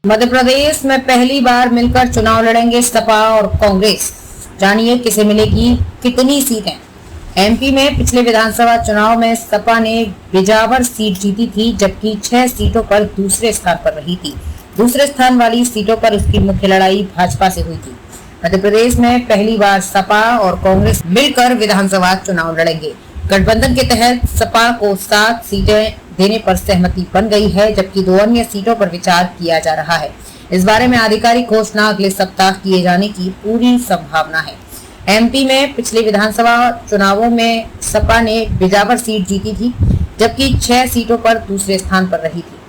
मध्य प्रदेश में पहली बार मिलकर चुनाव लड़ेंगे सपा और कांग्रेस। जानिए किसे मिलेगी कितनी सीटें। एमपी में पिछले विधानसभा चुनाव में सपा ने बिजावर सीट जीती थी, जबकि 6 सीटों पर दूसरे स्थान पर रही थी। दूसरे स्थान वाली सीटों पर उसकी मुख्य लड़ाई भाजपा से हुई थी। मध्य प्रदेश में पहली बार सपा और कांग्रेस मिलकर विधानसभा चुनाव लड़ेंगे। गठबंधन के तहत सपा को 7 सीटें देने पर सहमति बन गई है, जबकि 2 अन्य सीटों पर विचार किया जा रहा है। इस बारे में आधिकारिक घोषणा अगले सप्ताह किए जाने की पूरी संभावना है। एमपी में पिछले विधानसभा चुनावों में सपा ने बिजावर सीट जीती थी, जबकि 6 सीटों पर दूसरे स्थान पर रही थी।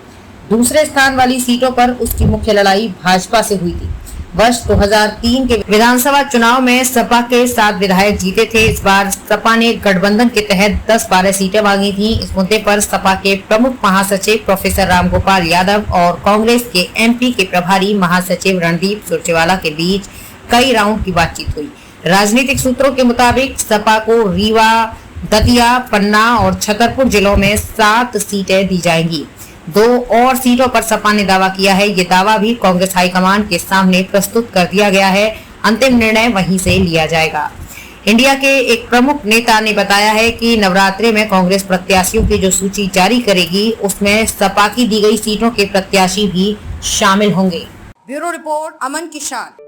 दूसरे स्थान वाली सीटों पर उसकी मुख्य लड़ाई भाजपा से हुई थी। वर्ष 2003 के विधानसभा चुनाव में सपा के 7 विधायक जीते थे। इस बार सपा ने गठबंधन के तहत 10-12 सीटें मांगी थी। इस मुद्दे पर सपा के प्रमुख महासचिव प्रोफेसर रामगोपाल यादव और कांग्रेस के एमपी के प्रभारी महासचिव रणदीप सुरजेवाला के बीच कई राउंड की बातचीत हुई। राजनीतिक सूत्रों के मुताबिक सपा को रीवा, दतिया, पन्ना और छतरपुर जिलों में 7 सीटें दी जाएंगी। 2 और सीटों पर सपा ने दावा किया है। ये दावा भी कांग्रेस हाईकमान के सामने प्रस्तुत कर दिया गया है। अंतिम निर्णय वहीं से लिया जाएगा। इंडिया के एक प्रमुख नेता ने बताया है कि नवरात्रि में कांग्रेस प्रत्याशियों की जो सूची जारी करेगी, उसमें सपा की दी गई सीटों के प्रत्याशी भी शामिल होंगे। ब्यूरो रिपोर्ट, अमन किशान।